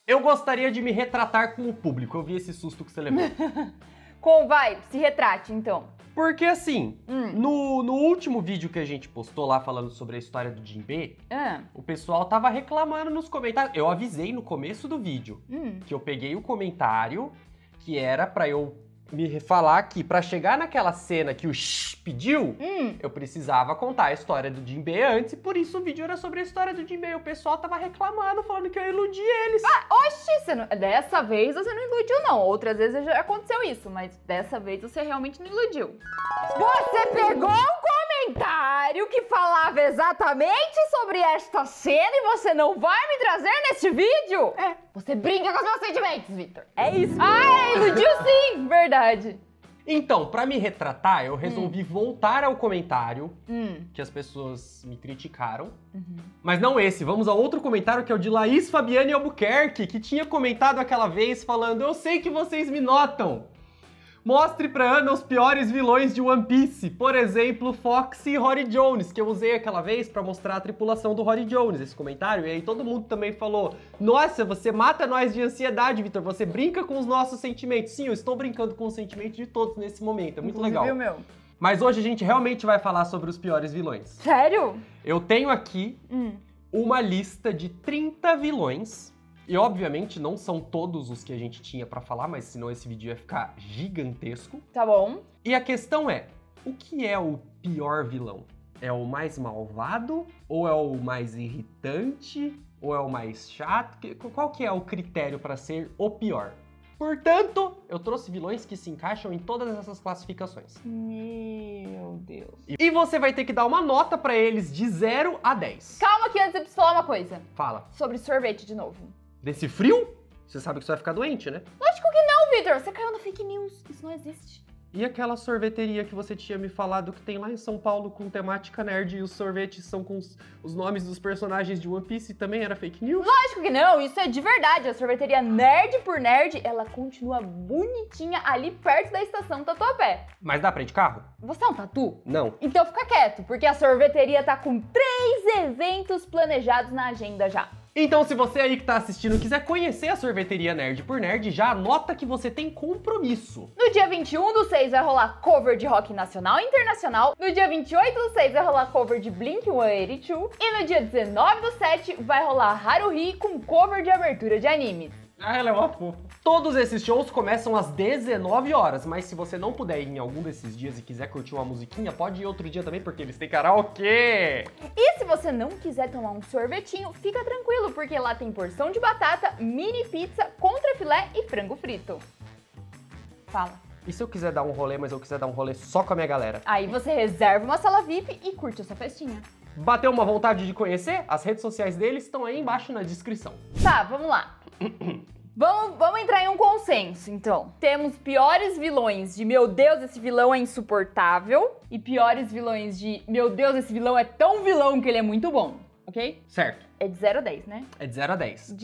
Eu gostaria de me retratar com o público. Eu vi esse susto que você levou. Vai, se retrate, então. Porque assim, no último vídeo que a gente postou lá falando sobre a história do Jinbe, o pessoal tava reclamando nos comentários. Eu avisei no começo do vídeo que eu peguei o comentário que era pra eu me falar que pra chegar naquela cena que o Shh pediu, eu precisava contar a história do Jinbe antes, e por isso o vídeo era sobre a história do Jinbe. O pessoal tava reclamando, falando que eu iludi eles. Oxi, dessa vez você não iludiu, não. Outras vezes já aconteceu isso, mas dessa vez você realmente não iludiu. Você pegou um comentário que falava exatamente sobre esta cena e você não vai me trazer neste vídeo? Você brinca com os meus sentimentos, Victor. É isso. Iludiu sim, verdade. Então, pra me retratar, eu resolvi voltar ao comentário que as pessoas me criticaram. Mas não esse, vamos a outro comentário que é o de Laís Fabiane Albuquerque, que tinha comentado aquela vez falando: eu sei que vocês me notam. Mostre pra Ana os piores vilões de One Piece, por exemplo, Foxy e Rory Jones, que eu usei aquela vez pra mostrar a tripulação do Rory Jones, esse comentário, e aí todo mundo também falou: nossa, você mata nós de ansiedade, Victor, você brinca com os nossos sentimentos. Sim, eu estou brincando com os sentimentos de todos nesse momento, é muito legal. Meu? Mas hoje a gente realmente vai falar sobre os piores vilões. Sério? Eu tenho aqui uma lista de 30 vilões. E obviamente não são todos os que a gente tinha pra falar, mas senão esse vídeo ia ficar gigantesco. Tá bom. E a questão é, o que é o pior vilão? É o mais malvado? Ou é o mais irritante? Ou é o mais chato? Qual que é o critério pra ser o pior? Portanto, eu trouxe vilões que se encaixam em todas essas classificações. Meu Deus. E você vai ter que dar uma nota pra eles de 0 a 10. Calma que antes eu preciso falar uma coisa. Fala. Sobre sorvete de novo. Desse frio? Você sabe que você vai ficar doente, né? Lógico que não, Victor. Você caiu na fake news. Isso não existe. E aquela sorveteria que você tinha me falado que tem lá em São Paulo com temática nerd e os sorvetes são com os nomes dos personagens de One Piece, também era fake news? Lógico que não, isso é de verdade. A sorveteria Nerd por Nerd, ela continua bonitinha ali perto da estação Tatuapé. Mas dá pra ir de carro? Você é um tatu? Não. Então fica quieto, porque a sorveteria tá com 3 eventos planejados na agenda já. Então, se você aí que tá assistindo quiser conhecer a sorveteria Nerd por Nerd, já anota que você tem compromisso. No dia 21/6 vai rolar cover de rock nacional e internacional. No dia 28/6 vai rolar cover de Blink-182. E no dia 19/7 vai rolar Haruhi com cover de abertura de animes. Ah, ela é uma fofa. Todos esses shows começam às 19 horas, mas se você não puder ir em algum desses dias e quiser curtir uma musiquinha, pode ir outro dia também, porque eles têm karaokê. E se você não quiser tomar um sorvetinho, fica tranquilo, porque lá tem porção de batata, mini pizza, contrafilé e frango frito. Fala. E se eu quiser dar um rolê, mas eu quiser dar um rolê só com a minha galera? Aí você reserva uma sala VIP e curte essa festinha. Bateu uma vontade de conhecer? As redes sociais deles estão aí embaixo na descrição. Tá, vamos lá. Vamos entrar em um consenso, então. Temos piores vilões de meu Deus, esse vilão é insuportável. E piores vilões de meu Deus, esse vilão é tão vilão que ele é muito bom. Ok? Certo. É de 0 a 10, né? É de 0 a 10.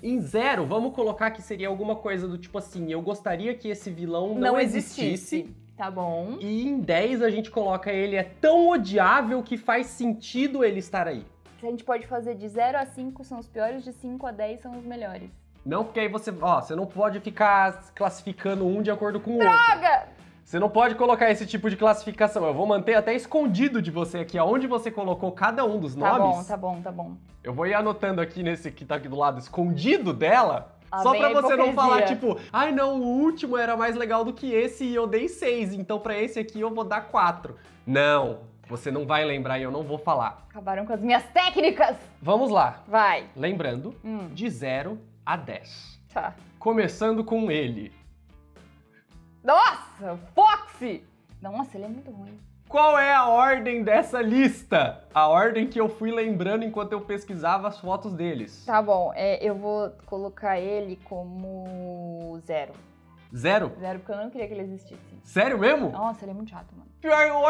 Em 0, vamos colocar que seria alguma coisa do tipo assim, eu gostaria que esse vilão não existisse. Tá bom. E em 10 a gente coloca ele é tão odiável que faz sentido ele estar aí. A gente pode fazer de 0 a 5 são os piores, de 5 a 10 são os melhores. Não, porque aí você não pode ficar classificando um de acordo com o outro. Droga! Você não pode colocar esse tipo de classificação. Eu vou manter até escondido de você aqui, aonde você colocou cada um dos nomes. Tá bom. Eu vou ir anotando aqui nesse que tá aqui do lado, escondido dela, só vem pra a você não falar, hipocrisia. tipo, ai não, o último era mais legal do que esse e eu dei 6, então pra esse aqui eu vou dar 4. Não, você não vai lembrar e eu não vou falar. Acabaram com as minhas técnicas! Vamos lá. Vai. Lembrando, de 0 a 10. Tá. Começando com ele. Nossa, Foxy! Nossa, ele é muito ruim. Qual é a ordem dessa lista? A ordem que eu fui lembrando enquanto eu pesquisava as fotos deles. Tá bom, eu vou colocar ele como 0. 0? 0, porque eu não queria que ele existisse. Sério mesmo? Nossa, ele é muito chato, mano. Pior, o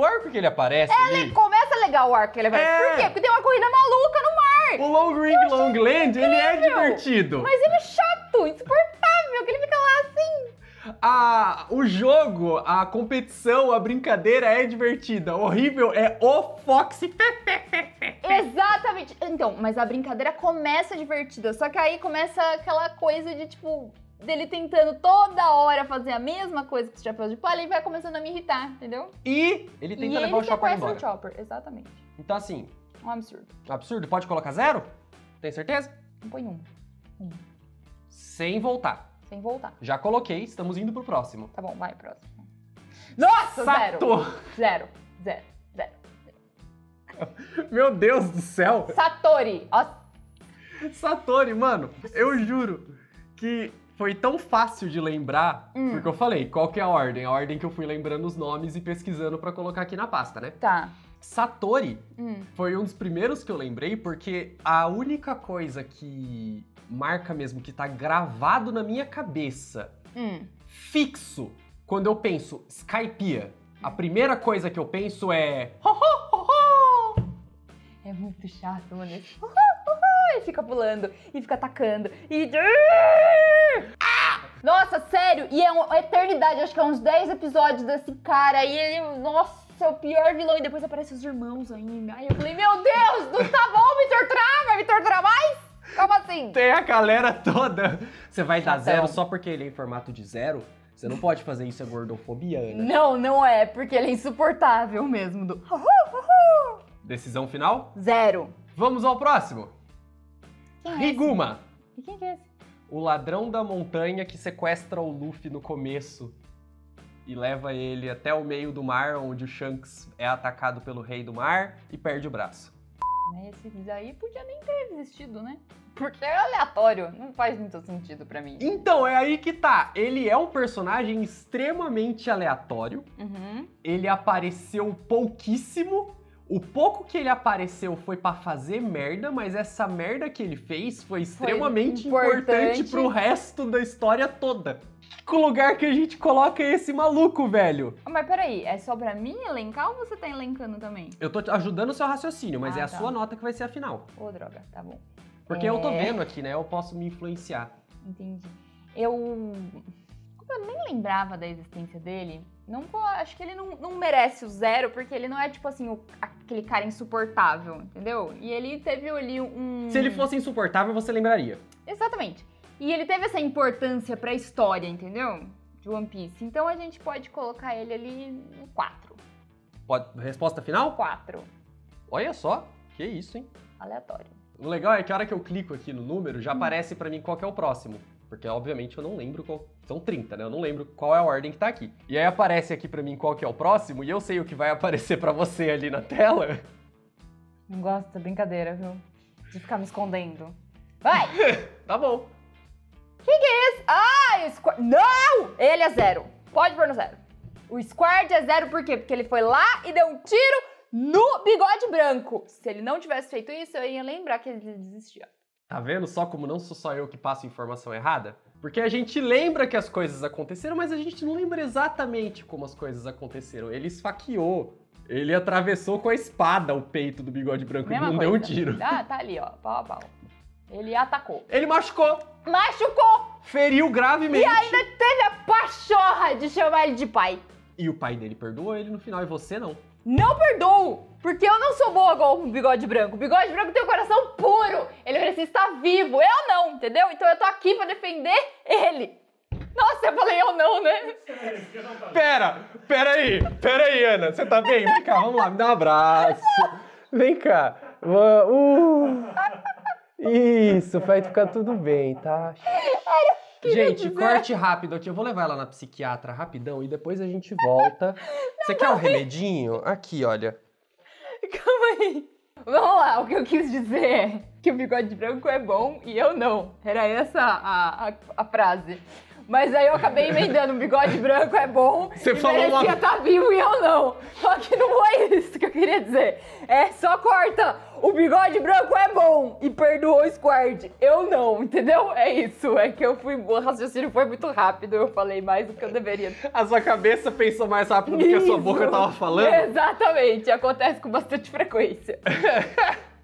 arco que ele aparece ali. Começa legal o arco que ele vai. Por quê? Porque tem uma corrida maluca no mar! O Long Ring Long Land, ele é divertido. Mas ele é chato, insuportável, que ele fica lá assim. O jogo, a competição, a brincadeira é divertida. Horrível é o Foxy. Exatamente. Então, mas a brincadeira começa divertida, só que aí começa aquela coisa de, tipo, dele tentando toda hora fazer a mesma coisa que o chapéu de palha e vai começando a me irritar, entendeu? E ele tenta levar o Chopper embora. O Chopper, exatamente. Então, assim... Um absurdo. Absurdo. Pode colocar 0? Tem certeza? Não põe 1. Sem voltar. Sem voltar. Já coloquei, estamos indo pro próximo. Tá bom, vai, próximo. Nossa, Sato. Zero. Meu Deus do céu. Satori. Satori, mano, eu juro que foi tão fácil de lembrar, porque eu falei, qual que é a ordem? A ordem que eu fui lembrando os nomes e pesquisando pra colocar aqui na pasta, né? Tá. Satori foi um dos primeiros que eu lembrei, porque a única coisa que marca mesmo, que tá gravado na minha cabeça, fixo, quando eu penso Skypiea, a primeira coisa que eu penso é... É muito chato, mano. E fica pulando, e fica atacando, e... Nossa, sério, e é uma eternidade, acho que é uns 10 episódios desse cara, e ele... Nossa, é o pior vilão, e depois aparecem os irmãos ainda. Aí eu falei, meu Deus, não tá bom me torturar? Vai me torturar mais? Como assim? Tem a galera toda. Você vai dar 0 só porque ele é em formato de 0? Você não pode fazer isso, é gordofobia, Ana. Não é, porque ele é insuportável mesmo. Decisão final? 0. Vamos ao próximo. Quem é Riguma. E quem que é esse? O ladrão da montanha que sequestra o Luffy no começo e leva ele até o meio do mar, onde o Shanks é atacado pelo Rei do Mar e perde o braço. Esse daí podia nem ter existido, né? Porque é aleatório, não faz muito sentido pra mim. Então, é aí que tá. Ele é um personagem extremamente aleatório. Ele apareceu pouquíssimo. O pouco que ele apareceu foi pra fazer merda, mas essa merda que ele fez foi extremamente importante pro resto da história toda. Que lugar que a gente coloca esse maluco, velho? Mas peraí, é só pra mim elencar ou você tá elencando também? Eu tô ajudando o seu raciocínio, mas é a sua nota que vai ser a final. Ô, droga, tá bom. Porque eu tô vendo aqui, né? Eu posso me influenciar. Entendi. Eu nem lembrava da existência dele. Acho que ele não merece o 0, porque ele não é, tipo assim, aquele cara insuportável, entendeu? E ele teve ali um... Se ele fosse insuportável, você lembraria. Exatamente. E ele teve essa importância pra história, entendeu? De One Piece. Então a gente pode colocar ele ali no 4. Resposta final? 4. Olha só, que isso, hein? Aleatório. O legal é que a hora que eu clico aqui no número, já aparece pra mim qual que é o próximo. Porque, obviamente, eu não lembro qual... São 30, né? Eu não lembro qual é a ordem que tá aqui. E aí aparece aqui pra mim qual que é o próximo, e eu sei o que vai aparecer pra você ali na tela. Não gosto dessa brincadeira, viu? De ficar me escondendo. Vai! Tá bom. Que é esse? Ah, o Squard... Não! Ele é 0. Pode pôr no 0. O Squard é 0 por quê? Porque ele foi lá e deu um tiro no Bigode Branco. Se ele não tivesse feito isso, eu ia lembrar que ele desistia. Tá vendo só como não sou só eu que passo informação errada? Porque a gente lembra que as coisas aconteceram, mas a gente não lembra exatamente como as coisas aconteceram. Ele esfaqueou. Ele atravessou com a espada o peito do Bigode Branco e não deu um tiro. Ah, tá ali, ó. Pau a pau. Ele atacou. Ele machucou. Machucou! Feriu gravemente. E ainda teve a pachorra de chamar ele de pai. E o pai dele perdoou ele no final e você não. Não perdoo, porque eu não sou boa igual o Bigode Branco. O Bigode Branco tem um coração puro. Ele precisa estar vivo. Eu não, entendeu? Então eu tô aqui pra defender ele. Nossa, eu falei eu não, né? Pera aí, Ana. Você tá bem? Vem cá, vamos lá, me dá um abraço. Vem cá. Isso, vai ficar tudo bem, tá? Gente, corte rápido aqui. Eu vou levar ela na psiquiatra rapidão e depois a gente volta. Você quer um remedinho? Aqui, olha. Calma aí. Vamos lá, o que eu quis dizer é que o Bigode Branco é bom e eu não. Era essa a frase. Mas aí eu acabei emendando, o Bigode Branco é bom Você e falou merecia estar vivo e eu não. Só que não foi isso que eu queria dizer. É só corta, o Bigode Branco é bom e perdoou o Squard. Eu não, entendeu? É isso, é que o raciocínio foi muito rápido, eu falei mais do que eu deveria. A sua cabeça pensou mais rápido do que a sua boca tava falando? Exatamente, acontece com bastante frequência.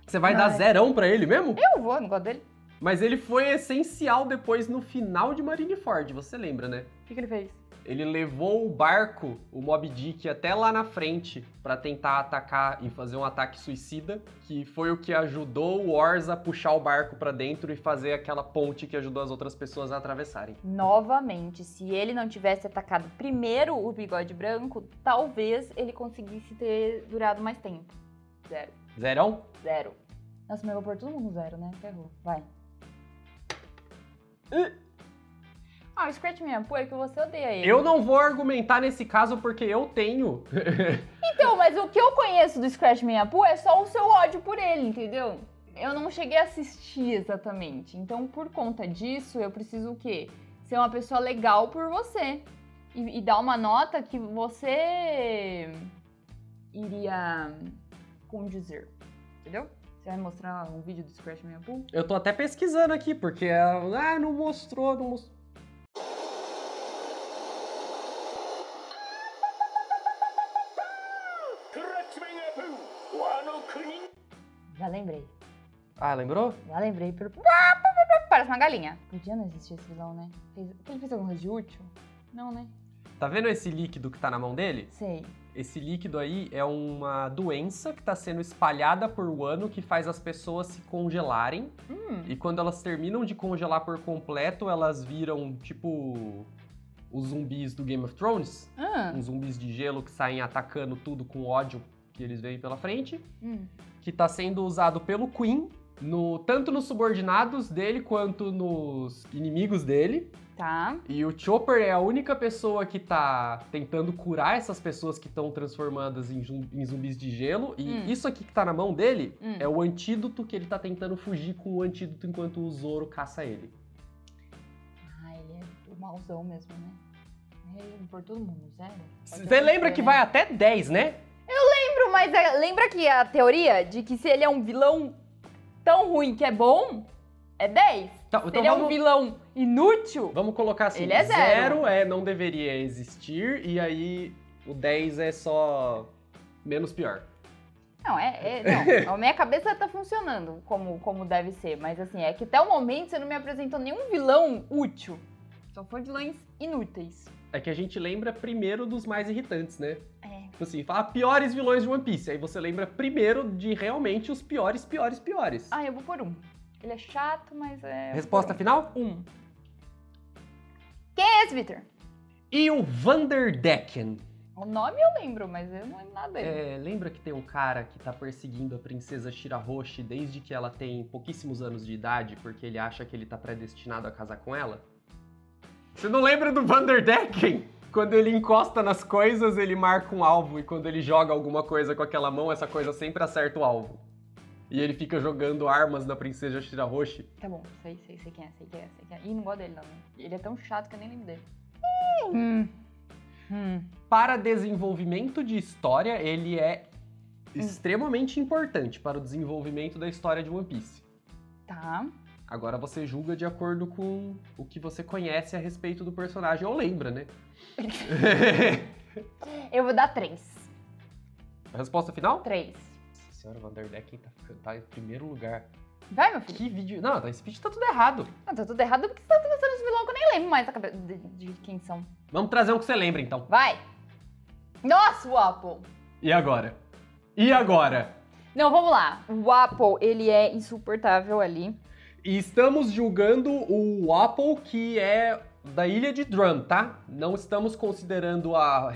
Você vai dar 0 pra ele mesmo? Eu vou, não gosto dele. Mas ele foi essencial depois no final de Marineford, você lembra, né? O que ele fez? Ele levou o barco, o Moby Dick, até lá na frente pra tentar atacar e fazer um ataque suicida, que foi o que ajudou o Oars a puxar o barco pra dentro e fazer aquela ponte que ajudou as outras pessoas a atravessarem. Novamente, se ele não tivesse atacado primeiro o Bigode Branco, talvez ele conseguisse ter durado mais tempo. 0. Zerão? 0. Nossa, mas eu vou pôr todo mundo 0, né? Ferrou. Vai. Ah, o Scratch Me Up é que você odeia ele. Eu não vou argumentar nesse caso porque eu tenho. Então, mas o que eu conheço do Scratch Me Up é só o seu ódio por ele, entendeu? Eu não cheguei a assistir exatamente. Então, por conta disso, eu preciso o quê? Ser uma pessoa legal por você. E dar uma nota que você iria condizer. Entendeu? Você vai mostrar um vídeo do Scratch Me Up? Eu tô até pesquisando aqui, porque não mostrou. Já lembrei. Ah, lembrou? Já lembrei. Parece uma galinha. Podia não existir esse vilão, né? Ele fez alguma coisa de útil? Não, né? Tá vendo esse líquido que tá na mão dele? Sei. Esse líquido aí é uma doença que tá sendo espalhada por Wano que faz as pessoas se congelarem. E quando elas terminam de congelar por completo, elas viram tipo os zumbis do Game of Thrones. Uns zumbis de gelo que saem atacando tudo com ódio que eles veem pela frente. Que tá sendo usado pelo Queen, tanto nos subordinados dele quanto nos inimigos dele. Tá. E o Chopper é a única pessoa que tá tentando curar essas pessoas que estão transformadas em zumbis de gelo. E isso aqui que tá na mão dele é o antídoto que ele tá tentando fugir com o antídoto enquanto o Zoro caça ele. Ah, ele é o mauzão mesmo, né? Ele por todo mundo, 0. Você lembra que vai até 10, né? Lembro, mas lembra que a teoria de que se ele é um vilão tão ruim que é bom, é 10? Então, se ele é um vilão inútil, vamos colocar assim, ele é 0. 0 não deveria existir, e aí o 10 é só menos pior. Não, não, a minha cabeça tá funcionando como deve ser, mas assim, é que até o momento você não me apresentou nenhum vilão útil, só foi vilões inúteis. É que a gente lembra primeiro dos mais irritantes, né? Tipo assim, fala piores vilões de One Piece, aí você lembra primeiro de realmente os piores. Ah, eu vou por 1. Ele é chato, mas é... Resposta final? 1. Quem é esse, Victor? E o Vanderdecken? O nome eu lembro, mas eu não lembro nada dele. Lembra que tem um cara que tá perseguindo a princesa Shirahoshi desde que ela tem pouquíssimos anos de idade, porque ele acha que ele tá predestinado a casar com ela? Você não lembra do Vanderdecken? Quando ele encosta nas coisas, ele marca um alvo, e quando ele joga alguma coisa com aquela mão, essa coisa sempre acerta o alvo. E ele fica jogando armas na princesa Shirahoshi. Tá bom, sei quem é. Ih, não gosto dele não. Ele é tão chato que eu nem lembro dele. Para desenvolvimento de história, ele é extremamente importante para o desenvolvimento da história de One Piece. Tá. Agora você julga de acordo com o que você conhece a respeito do personagem, ou lembra, né? Eu vou dar 3. A resposta final? 3. Nossa senhora, Vanderdecken tá em primeiro lugar. Vai, meu filho. Que vídeo... Não, esse vídeo tá tudo errado. Não, tá tudo errado porque você tá pensando nos vilões que eu nem lembro mais de quem são. Vamos trazer um que você lembra, então. Vai. Nossa, o Apple. E agora? Não, vamos lá. O Apple, ele é insuportável ali. E estamos julgando o Apple, que é da Ilha de Drum, tá? Não estamos considerando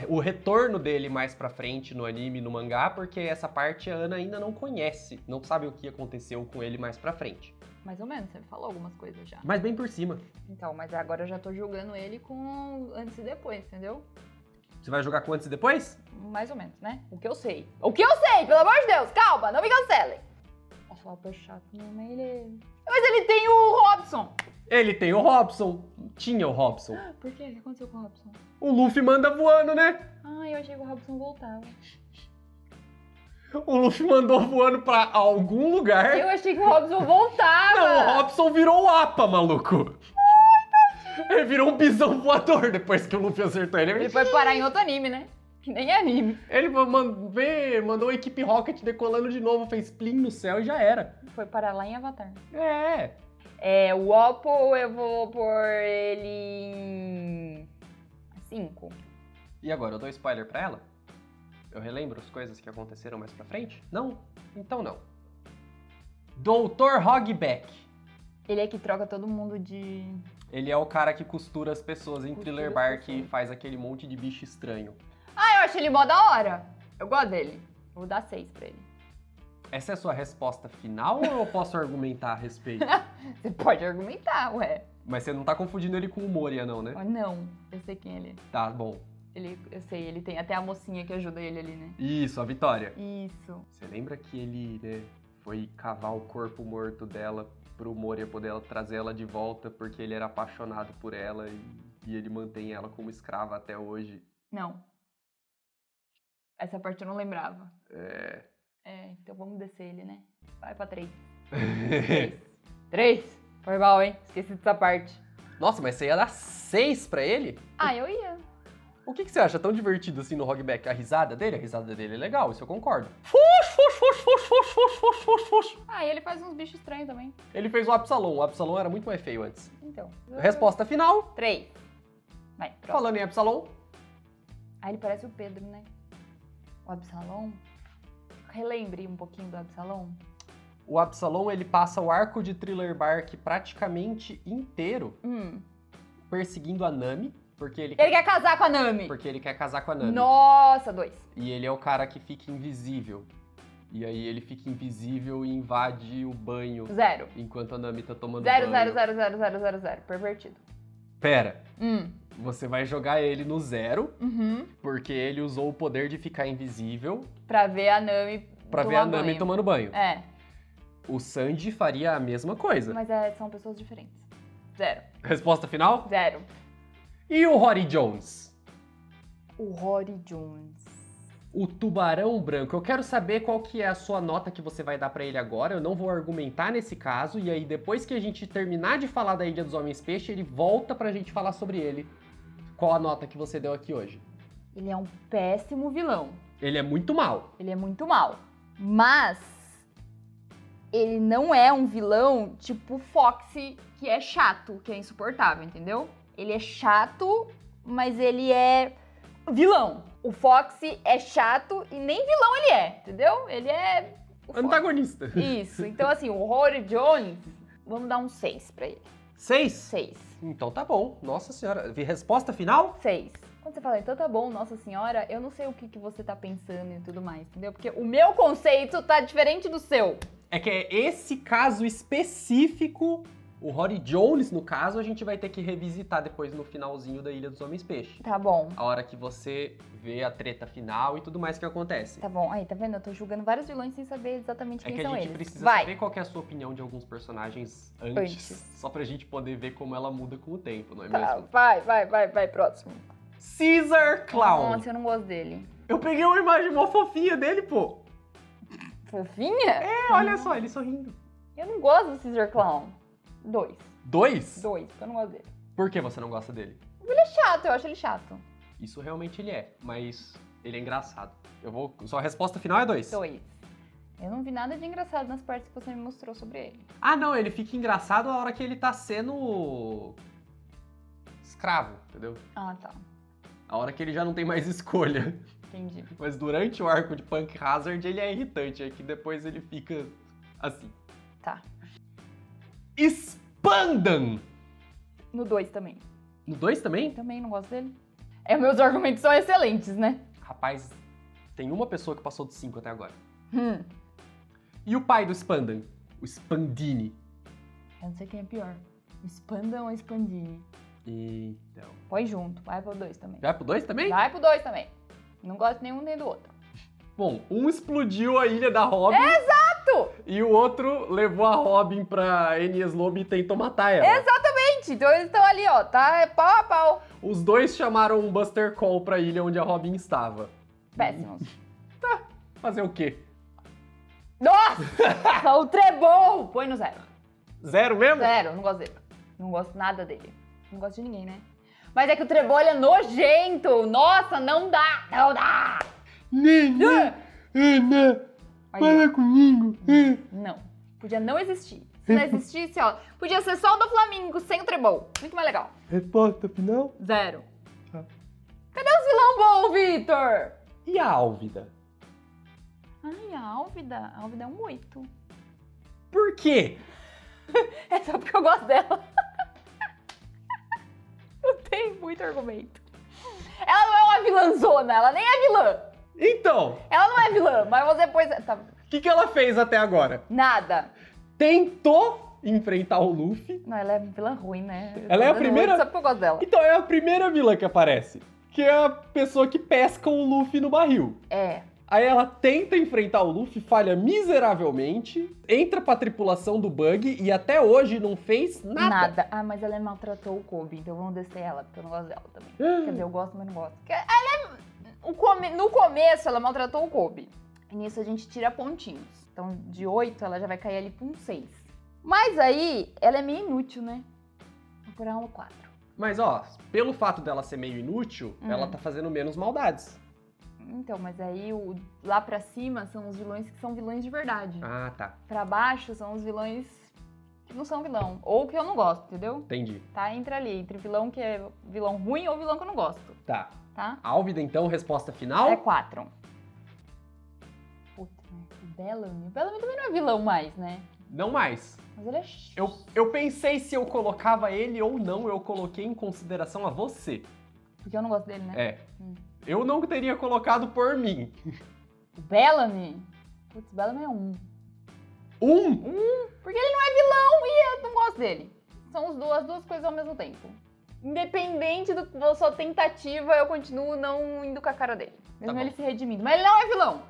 o retorno dele mais pra frente no anime, no mangá, porque essa parte a Ana ainda não conhece, não sabe o que aconteceu com ele mais pra frente. Mais ou menos, você falou algumas coisas já. Mas bem por cima. Então, mas agora eu já tô julgando ele com antes e depois, entendeu? Você vai jogar com antes e depois? Mais ou menos, né? O que eu sei, pelo amor de Deus, calma, não me cancelem. Nossa, o Apple é chato mesmo, Mas ele tem o Robson. Ele tem o Robson. Tinha o Robson. Por quê? O que aconteceu com o Robson? O Luffy manda voando, né? Ah, eu achei que o Robson voltava. O Luffy mandou voando pra algum lugar. Eu achei que o Robson voltava. Não, o Robson virou o APA, maluco. Ele virou um bisão voador depois que o Luffy acertou ele. Ele foi parar em outro anime, né? Que nem anime. Ele mandou a equipe Rocket decolando de novo, fez plim no céu e já era. Foi parar lá em Avatar. É. O Oppo eu vou pôr ele em 5. E agora, eu dou spoiler pra ela? Eu relembro as coisas que aconteceram mais pra frente? Não? Então não. Dr. Hogback. Ele é que troca todo mundo de... Ele é o cara que costura as pessoas em Thriller Bark e faz aquele monte de bicho estranho. Eu acho ele mó da hora. Eu gosto dele. Eu vou dar 6 pra ele. Essa é a sua resposta final ou eu posso argumentar a respeito? Você pode argumentar, ué. Mas você não tá confundindo ele com o Moria, não, né? Não, eu sei quem ele é. Tá, bom. Eu sei, ele tem até a mocinha que ajuda ele ali, né? Isso, a Vitória. Isso. Você lembra que ele, né, foi cavar o corpo morto dela pro Moria poder trazer ela de volta porque ele era apaixonado por ela e ele mantém ela como escrava até hoje? Não. Essa parte eu não lembrava. É... Então vamos descer ele, né? Vai pra 3. 3? Foi mal, hein? Esqueci dessa parte. Nossa, mas você ia dar 6 pra ele? Eu ia. O que você acha tão divertido assim no Hogback? A risada dele? A risada dele é legal, isso eu concordo. E ele faz uns bichos estranhos também. Ele fez o Absalom. O Absalom era muito mais feio antes. Então. Resposta final. 3. Vai, próximo. Falando em Absalom. Ele parece o Pedro, né? O Absalom. Relembre um pouquinho do Absalom. O Absalom, ele passa o arco de Thriller Bark praticamente inteiro perseguindo a Nami, porque ele quer casar com a Nami. Porque ele quer casar com a Nami. Nossa, 2. E ele é o cara que fica invisível. E aí ele fica invisível e invade o banho. 0. Enquanto a Nami tá tomando 0, banho. 0. Pervertido. Pera. Você vai jogar ele no 0, porque ele usou o poder de ficar invisível pra ver a Nami tomando banho. É. O Sanji faria a mesma coisa. Mas são pessoas diferentes. 0. Resposta final? 0. E o Rory Jones? O Rory Jones. O Tubarão Branco. Eu quero saber qual que é a sua nota que você vai dar pra ele agora. Eu não vou argumentar nesse caso. E aí, depois que a gente terminar de falar da Ilha dos Homens Peixe, ele volta pra gente falar sobre ele. Qual a nota que você deu aqui hoje? Ele é um péssimo vilão. Ele é muito mal. Ele é muito mal. Mas ele não é um vilão tipo Foxy, que é chato, que é insuportável, entendeu? Ele é chato, mas ele é vilão. O Foxy é chato e nem vilão ele é, entendeu? Ele é... antagonista. Isso. Então, assim, o Rory Jones, vamos dar um 6 pra ele. 6? 6. Então tá bom. Nossa senhora. Resposta final? 6. Quando você fala, então tá bom, nossa senhora, eu não sei o que você tá pensando e tudo mais, entendeu? Porque o meu conceito tá diferente do seu. É que é esse caso específico, o Rory Jones, no caso, a gente vai ter que revisitar depois no finalzinho da Ilha dos Homens Peixe. Tá bom. A hora que você vê a treta final e tudo mais que acontece. Tá bom. Aí, tá vendo? Eu tô julgando vários vilões sem saber exatamente quem são eles. É que a gente precisa saber qual que é a sua opinião de alguns personagens antes. Só pra gente poder ver como ela muda com o tempo, não é mesmo? Vai, próximo. Caesar Clown. Nossa, eu não gosto dele. Eu peguei uma imagem mó fofinha dele, pô. Fofinha? É, olha só, ele sorrindo. Eu não gosto do Caesar Clown. 2. 2? 2, porque eu não gosto dele. Por que você não gosta dele? Ele é chato, eu acho ele chato. Isso realmente ele é, mas ele é engraçado. Sua resposta final é 2. 2. Eu não vi nada de engraçado nas partes que você me mostrou sobre ele. Ah, não, ele fica engraçado a hora que ele tá sendo escravo, entendeu? Ah, tá. A hora que ele já não tem mais escolha. Entendi. Mas durante o arco de Punk Hazard ele é irritante, é que depois ele fica assim. Tá. Spandan! No 2 também. No 2 também? Também não gosto dele. Meus argumentos são excelentes, né? Rapaz, tem uma pessoa que passou de 5 até agora. E o pai do Spandan? O Spandini. Eu não sei quem é pior. O Spandan ou o Spandini? Então. Põe junto, vai pro 2 também. Vai pro 2 também? Vai pro 2 também. Não gosto nenhum nem do outro. Bom, um explodiu a ilha da Robin. Exato! E o outro levou a Robin pra Enies Lobby e tentou matar ela. Exatamente! Então eles estão ali, ó, tá pau a pau. Os dois chamaram um Buster Call pra ilha onde a Robin estava. Péssimos. Tá, fazer o quê? Nossa! O Trebol! Põe no 0. 0 mesmo? 0, não gosto dele. Não gosto nada dele. Não gosto de ninguém, né? Mas é que o Trebol é nojento. Nossa, não dá! Não dá! Ana, fala comigo. Não. Podia não existir. Se não existisse, ó, podia ser só o do Flamingo, sem o Trebol. Muito mais legal. Resposta final? 0. Tá. Cadê os vilão bom, Vitor? E a Álvida? Ai, a Álvida. A Álvida é um 8. Por quê? É só porque eu gosto dela. Não tem muito argumento. Ela não é uma vilãzona, ela nem é vilã. Então, Ela não é vilã, mas você pôs... Tá. o que ela fez até agora? Nada. Tentou enfrentar o Luffy. Não, ela é vilã ruim, né? Ela é a primeira... Só porque eu gosto dela. Então, é a primeira vilã que aparece. Que é a pessoa que pesca o Luffy no barril. É. Aí ela tenta enfrentar o Luffy, falha miseravelmente, entra pra tripulação do Bug e até hoje não fez nada. Ah, mas ela maltratou o Kobe, então vamos descer ela, porque eu não gosto dela também. Quer dizer, eu gosto, mas não gosto. No começo, ela maltratou o Kobe. E nisso a gente tira pontinhos. Então, de 8, ela já vai cair ali pra um 6. Mas aí, ela é meio inútil, né? Vou por ela 4. Mas ó, pelo fato dela ser meio inútil, ela tá fazendo menos maldades. Então, mas aí lá pra cima são os vilões que são vilões de verdade. Ah, tá. Pra baixo são os vilões que não são vilão. Ou que eu não gosto, entendeu? Entendi. Tá entre ali, entre vilão que é vilão ruim ou vilão que eu não gosto. Tá. Tá? Álvida, então, resposta final? É 4. Puta, né? O Bellamy. O Bellamy também não é vilão mais, né? Não mais. Mas ele é... Eu pensei se eu colocava ele ou não, eu coloquei em consideração a você. Porque eu não gosto dele, né? É. Eu não teria colocado por mim. O Bellamy? Putz, o Bellamy é 1. 1? Porque ele não é vilão e eu não gosto dele. São as duas coisas ao mesmo tempo. Independente da sua tentativa, eu continuo não indo com a cara dele. Mesmo ele se redimindo. Mas ele não é vilão.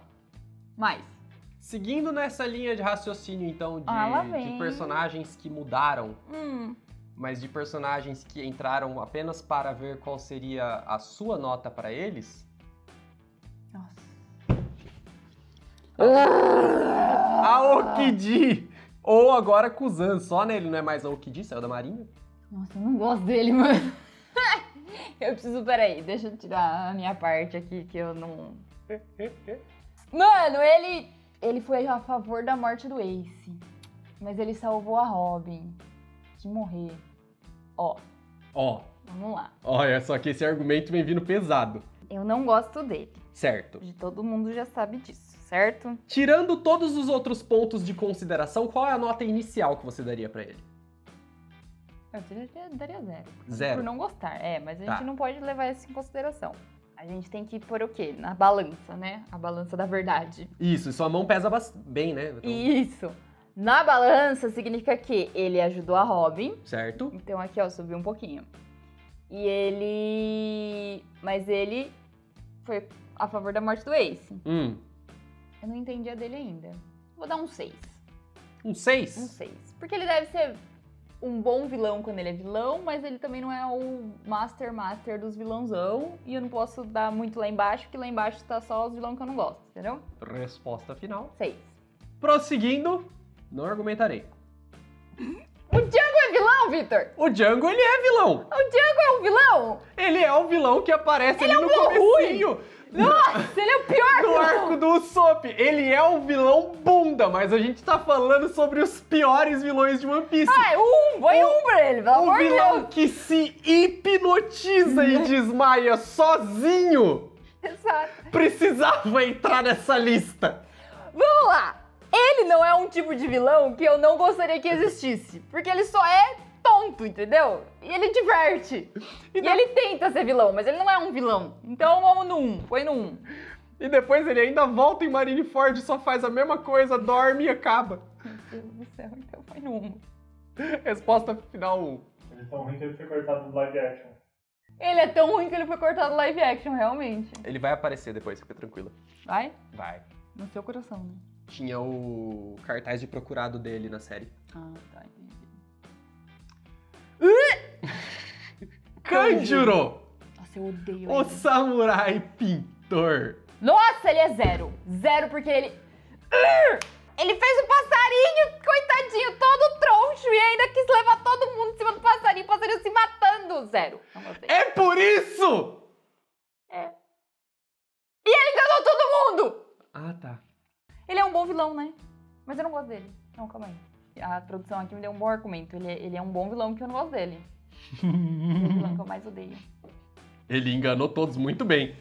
Mais. Seguindo nessa linha de raciocínio, então, de personagens que mudaram, mas de personagens que entraram apenas para ver qual seria a sua nota para eles... Nossa. A Okiji! Ou agora Kuzan, só né? Ele não é mais a Okiji, saiu da marinha. Nossa, eu não gosto dele, mano. Eu preciso, peraí, deixa eu tirar a minha parte aqui que eu não... Mano, ele foi a favor da morte do Ace. Mas ele salvou a Robin de morrer. Ó. Vamos lá. Olha, só que esse argumento vem vindo pesado. Eu não gosto dele. Certo. Todo mundo já sabe disso, certo? Tirando todos os outros pontos de consideração, qual é a nota inicial que você daria pra ele? Eu daria 0. 0? Por não gostar, mas a gente não pode levar isso em consideração. A gente tem que pôr o quê? Na balança, né? A balança da verdade. Isso, e sua mão pesa bem, né? Então... Isso. Na balança significa que ele ajudou a Robin. Certo. Então aqui, ó, subiu um pouquinho. Mas ele foi a favor da morte do Ace. Eu não entendi a dele ainda. Vou dar um 6. Um 6? Um 6. Porque ele deve ser um bom vilão quando ele é vilão, mas ele também não é o master dos vilãozão. E eu não posso dar muito lá embaixo, porque lá embaixo tá só os vilões que eu não gosto, entendeu? Resposta final. 6. Prosseguindo, não argumentarei. O Django é vilão, Vitor? O Django, ele é vilão. O Django é um vilão? Ele é o vilão que aparece ali no comecinho. Nossa, ele é o pior vilão. No arco do Usopp. Ele é o vilão bunda, mas a gente tá falando sobre os piores vilões de One Piece. Põe um pra ele, pelo amor de Deus. O vilão que se hipnotiza e desmaia sozinho. Exato. Precisava entrar nessa lista. Vamos lá. Ele não é um tipo de vilão que eu não gostaria que existisse. Porque ele só é tonto, entendeu? E ele diverte. E ele tenta ser vilão, mas ele não é um vilão. Então vamos no 1. Põe no 1. E depois ele ainda volta em Marineford, só faz a mesma coisa, dorme e acaba. Meu Deus do céu, então põe no 1. Resposta final 1. Ele é tão ruim que ele foi cortado do live action. Ele é tão ruim que ele foi cortado live action, realmente. Ele vai aparecer depois, fica tranquila. Vai? Vai. No seu coração, né? Tinha o cartaz de procurado dele na série. Ah, tá, entendi. Kanjuro! Nossa, eu odeio o ele. samurai pintor. Nossa, ele é 0. 0 porque ele... Ele fez o passarinho, coitadinho, todo troncho e ainda quis levar todo mundo em cima do passarinho, o passarinho se matando. 0. Não gostei. É por isso! É. E ele enganou todo mundo! Ah, tá. Ele é um bom vilão, né? Mas eu não gosto dele. Não, calma aí. A produção aqui me deu um bom argumento. Ele é um bom vilão, que eu não gosto dele. Ele é o vilão que eu mais odeio. Ele enganou todos muito bem.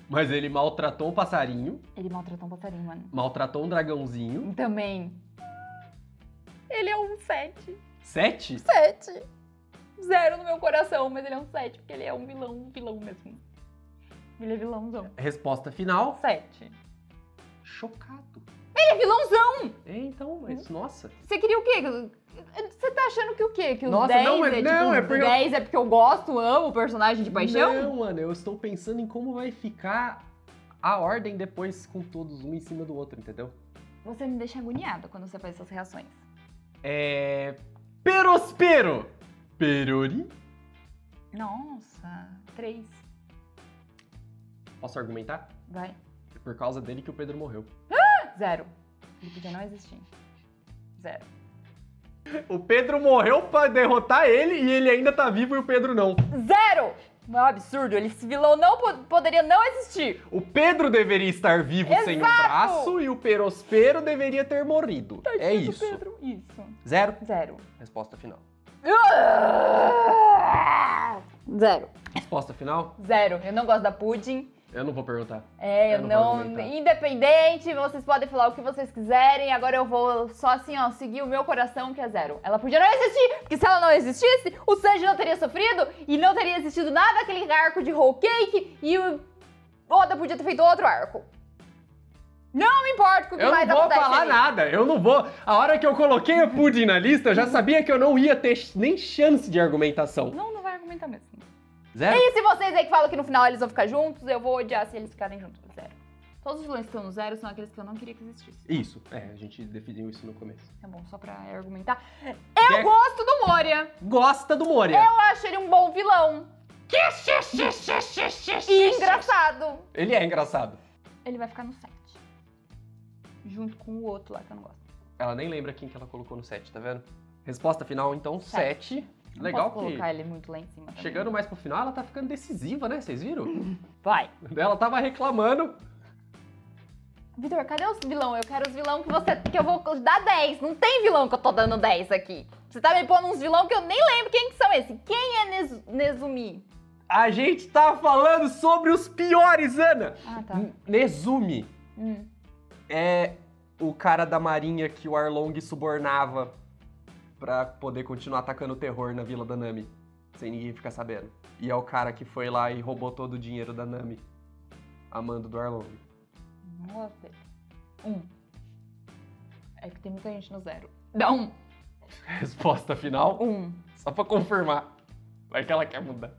Mas ele maltratou um passarinho. Ele maltratou um passarinho, mano. Maltratou um dragãozinho. Também. Ele é um 7. 7? 7. 0 no meu coração, mas ele é um 7, porque ele é um vilão mesmo. Ele é vilãozão. Resposta final. 7. Chocado. Ele é vilãozão! Então, mas nossa. Você queria o quê? Você tá achando que o quê? Que os Nossa, 10 não, é, não, tipo, é porque 10 é porque eu gosto, amo o personagem de paixão? Não, mano, eu estou pensando em como vai ficar a ordem depois com todos um em cima do outro, entendeu? Você me deixa agoniada quando você faz essas reações. Perospero. Perori. Nossa, 3. Posso argumentar? Vai. É por causa dele que o Pedro morreu. 0. Ele podia não existir. 0. O Pedro morreu pra derrotar ele e ele ainda tá vivo e o Pedro não. 0! Não é um absurdo, esse vilão não poderia não existir. O Pedro deveria estar vivo sem um braço e o Perospero deveria ter morrido. É isso. Pedro. Isso. 0? 0. Resposta final. 0. Resposta final? 0. Eu não gosto da Pudding. Eu não vou perguntar. Eu vou não. argumentar. Independente, vocês podem falar o que vocês quiserem. Agora eu vou só assim, ó, seguir o meu coração, que é 0. Ela podia não existir, porque se ela não existisse, o Sanji não teria sofrido e não teria existido nada aquele arco de Whole Cake e o Oda podia ter feito outro arco. Não me importa com o que mais Eu não vou acontece falar ali. nada, eu não vou. A hora que eu coloquei a Pudding na lista, eu já sabia que eu não ia ter nem chance de argumentação. Não vai argumentar mesmo. 0? E se vocês aí que falam que no final eles vão ficar juntos, eu vou odiar se eles ficarem juntos. 0. Todos os vilões que estão no 0 são aqueles que eu não queria que existissem. Isso, a gente definiu isso no começo. É bom, só pra argumentar. Eu gosto do Moria. Gosta do Moria. Eu acho ele um bom vilão. E engraçado. Ele é engraçado. Ele vai ficar no 7. Junto com o outro lá que eu não gosto. Ela nem lembra quem que ela colocou no 7, tá vendo? Resposta final, então, 7. Não Legal posso que... colocar ele muito lá em cima também. Chegando mais pro final, ela tá ficando decisiva, né? Vocês viram? Vai. Ela tava reclamando. Vitor, cadê os vilão? Eu quero os vilão que eu vou dar 10. Não tem vilão que eu tô dando 10 aqui. Você tá me pondo uns vilão que eu nem lembro quem que são esses. Quem é Nezumi? A gente tá falando sobre os piores, Ana. Ah, tá. Nezumi é o cara da marinha que o Arlong subornava pra poder continuar atacando o terror na Vila da Nami, sem ninguém ficar sabendo. E é o cara que foi lá e roubou todo o dinheiro da Nami, a mando do Arlong. Não gosto dele. 1. É que tem muita gente no 0. Dá 1. Resposta final? 1. Só pra confirmar. Vai que ela quer mudar.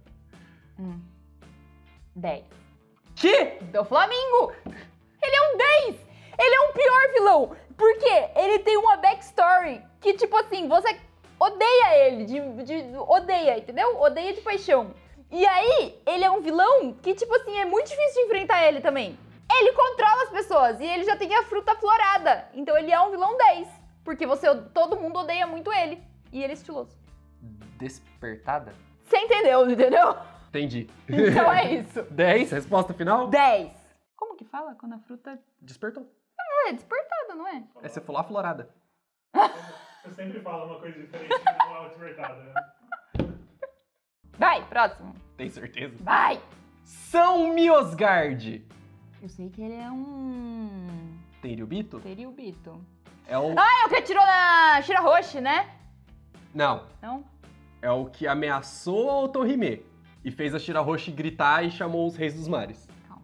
10. Que? Do Flamingo! Ele é um 10! Ele é um pior vilão! Porque ele tem uma backstory que, tipo assim, você odeia ele, odeia, entendeu? Odeia de paixão. E aí, ele é um vilão que, tipo assim, é muito difícil de enfrentar ele também. Ele controla as pessoas e ele já tem a fruta florada. Então ele é um vilão 10. Porque todo mundo odeia muito ele. E ele é estiloso. Despertada? Você entendeu? Entendi. Então é isso. 10, resposta final? 10. Como que fala quando a fruta... Despertou. É despertada, não é? Você falou a florada. Você sempre fala uma coisa diferente que não é despertada, né? Vai, próximo. Tem certeza? Vai! São Miosgard. Eu sei que ele é um... Tenryubito? Teriubito. É o... Ah, é o que atirou na Shirahoshi, né? Não. Não? É o que ameaçou a Otohime e fez a Shirahoshi gritar e chamou os Reis dos Mares. Calma.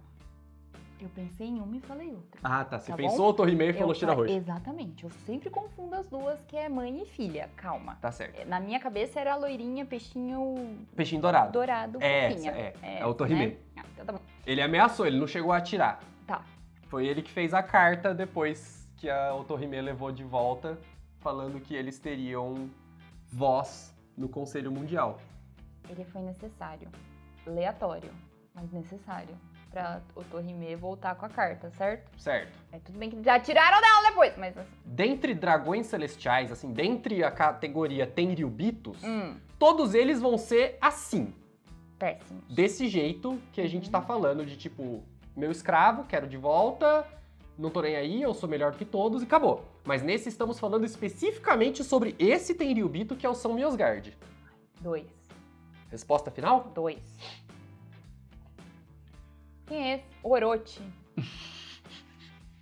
Eu pensei em uma e falei outra. Ah, tá. Você Tá pensou bom? Otohime e falou Shirahoshi. Exatamente. Eu sempre confundo as duas, que é mãe e filha. Calma. Tá certo. Na minha cabeça era a loirinha, peixinho Peixinho dourado. dourado, fofinha. É o Otohime. Né? Ah, então tá bom. Ele ameaçou, ele não chegou a atirar. Tá. Foi ele que fez a carta depois que a Otohime levou de volta, falando que eles teriam voz no Conselho Mundial. Ele foi necessário. Aleatório, mas necessário. Pra Otohime voltar com a carta, certo? Certo. É tudo bem que já tiraram dela depois, mas... Dentre dragões celestiais, assim, dentre a categoria Tenryubitos, todos eles vão ser assim. Péssimos. Desse jeito que a gente tá falando, de tipo, meu escravo, quero de volta, não tô nem aí, eu sou melhor do que todos e acabou. Mas nesse estamos falando especificamente sobre esse Tenryubito, que é o São Myosgard. 2. Resposta final? 2. Quem é esse? Orochi.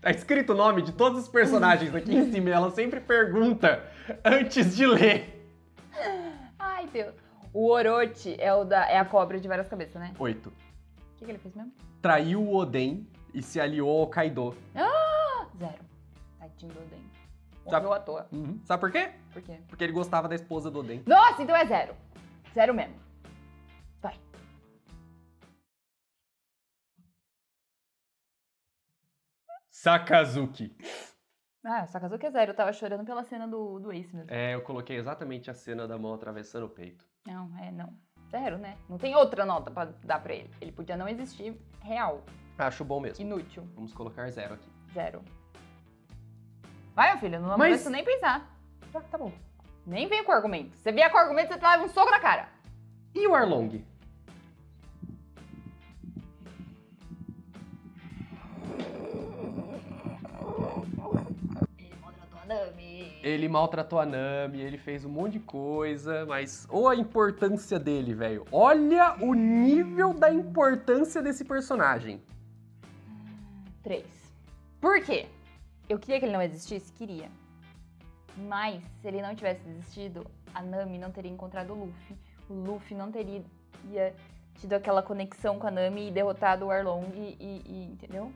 Tá escrito o nome de todos os personagens aqui em cima e ela sempre pergunta antes de ler. Ai, Deus. O Orochi é a cobra de várias cabeças, né? 8. O que ele fez mesmo? Traiu o Oden e se aliou ao Kaido. 0. Tadinho do Oden. Sabe- Morreu à toa. Sabe por quê? Por quê? Porque ele gostava da esposa do Oden. Nossa, então é 0. 0 mesmo. Vai. Sakazuki. Ah, Sakazuki é 0. Eu tava chorando pela cena do Ace mesmo. É, eu coloquei exatamente a cena da mão atravessando o peito. Não. 0, né? Não tem outra nota pra dar pra ele. Ele podia não existir real. Acho bom mesmo. Inútil. Vamos colocar 0 aqui. 0. Vai, meu filho. Não Mas- preciso nem pensar. Tá bom. Nem vem com argumento. Se você vier com argumento, você leva um soco na cara. E o Arlong? Ele maltratou a Nami, ele fez um monte de coisa, mas olha a importância dele, velho. Olha o nível da importância desse personagem. 3. Por quê? Eu queria que ele não existisse? Queria. Mas, se ele não tivesse existido, a Nami não teria encontrado o Luffy. O Luffy não teria tido aquela conexão com a Nami e derrotado o Arlong entendeu?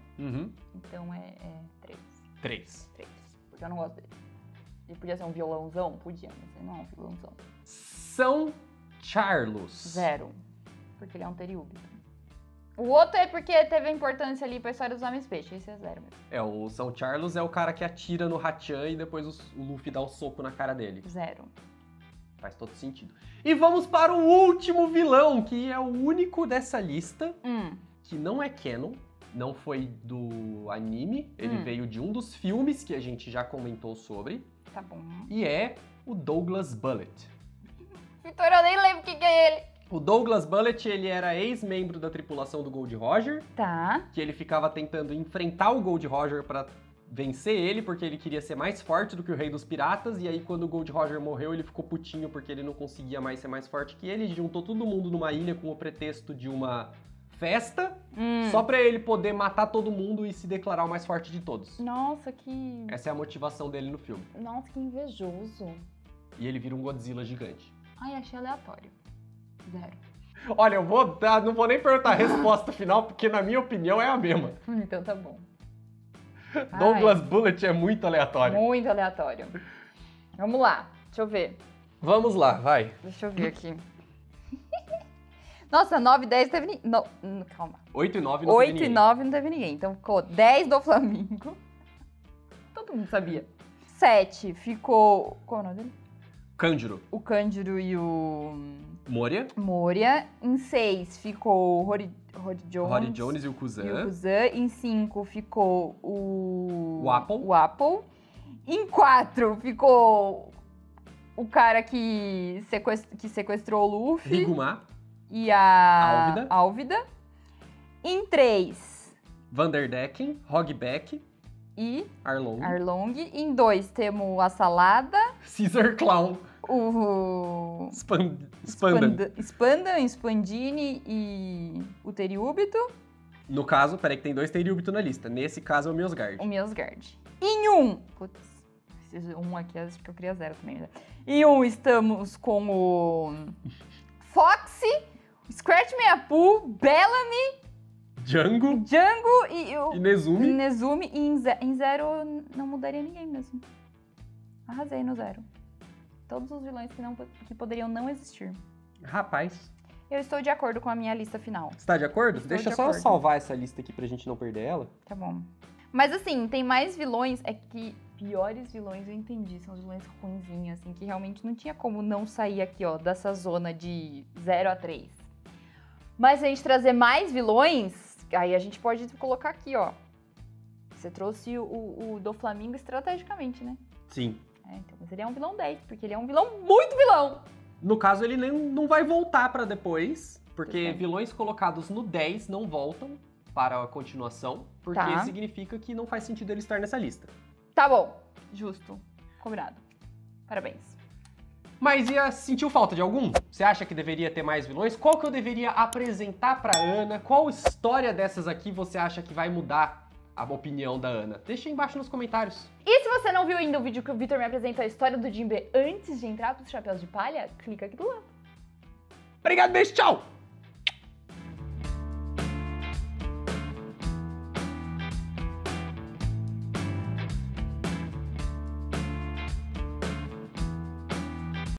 Então é 3. 3. 3. Porque eu não gosto dele. Ele podia ser um violãozão? Podia, mas ele não é um violãozão. São Charlos. 0. Porque ele é um Tenryubito. O outro é porque teve a importância ali pra história dos Homens Peixe. Esse é 0 mesmo. É, o São Charlos é o cara que atira no Hachan e depois o Luffy dá um soco na cara dele. 0. Faz todo sentido. E vamos para o último vilão, que é o único dessa lista, que não é canon, não foi do anime, ele veio de um dos filmes que a gente já comentou sobre, Tá bom. e é o Douglas Bullet. Vitor, eu nem lembro o que é ele. O Douglas Bullet, ele era ex-membro da tripulação do Gold Roger, Tá. que ele ficava tentando enfrentar o Gold Roger para vencer ele, porque ele queria ser mais forte do que o Rei dos Piratas, e aí quando o Gold Roger morreu, ele ficou putinho porque ele não conseguia mais ser mais forte que ele, juntou todo mundo numa ilha com o pretexto de uma festa, só pra ele poder matar todo mundo e se declarar o mais forte de todos. Nossa, que... Essa é a motivação dele no filme. Nossa, que invejoso. E ele vira um Godzilla gigante. Ai, achei aleatório. 0. Olha, eu vou dar, não vou nem perguntar a resposta final, porque na minha opinião é a mesma. Então tá bom. Douglas Bullet é muito aleatório. Muito aleatório. Vamos lá, deixa eu ver. Vamos lá, vai. Deixa eu ver aqui. Nossa, 9 e 10 teve ninguém. Calma. 8 e 9 não 8 teve e ninguém. 9 não teve ninguém. Então ficou 10 do Flamengo. Todo mundo sabia. 7 ficou... Qual é o nome dele? Kanjuro. O Kanjuro e o... Moria. Moria. Em 6 ficou o Rory Jones. Rory Jones e o Kuzan. E o Kuzan. Em 5 ficou O Apple. O Apple. Em 4 ficou o cara que sequestrou o Luffy. Higuma. E a Álvida. Álvida. Em 3 Vanderdecken. Hogback. e Arlong. Arlong. Em 2 temos a Salada. Caesar Clown. O Spandan. Spandini e o Tenryubito. No caso, peraí que tem 2 Tenryubito na lista. Nesse caso é o Myosgard. O Myosgard. Em 1... Putz, esse 1 aqui, acho que eu queria 0 também. Né? Em 1 estamos com o Foxy, Scratch Meapu, Bellamy, Django. Django e o E Nezumi. Nezumi. E em 0 não mudaria ninguém mesmo. Arrasei no 0. Todos os vilões que poderiam não existir. Rapaz. Eu estou de acordo com a minha lista final. Você tá de acordo? Estou Deixa de só eu acordo. salvar essa lista aqui pra gente não perder ela. Tá bom. Mas assim, tem mais vilões, é que piores vilões eu entendi, são os vilões ruinzinhos, assim, que realmente não tinha como não sair aqui, ó, dessa zona de 0 a 3. Mas se a gente trazer mais vilões, aí a gente pode colocar aqui, ó. Você trouxe o do Flamengo estrategicamente, né? Sim. Então ele é um vilão 10, porque ele é um vilão muito vilão. No caso, ele nem, não vai voltar pra depois, porque Tudo bem. vilões colocados no 10 não voltam. para a continuação, porque Tá. significa que não faz sentido ele estar nessa lista. Tá bom. Justo. Combinado. Parabéns. Mas sentiu falta de algum? Você acha que deveria ter mais vilões? Qual que eu deveria apresentar pra Ana? Qual história dessas aqui você acha que vai mudar a opinião da Ana? Deixa aí embaixo nos comentários. E se você não viu ainda o vídeo que o Vitor me apresentou a história do Jinbe antes de entrar pros Chapéus de Palha, clica aqui do lado. Obrigado, beijo, tchau!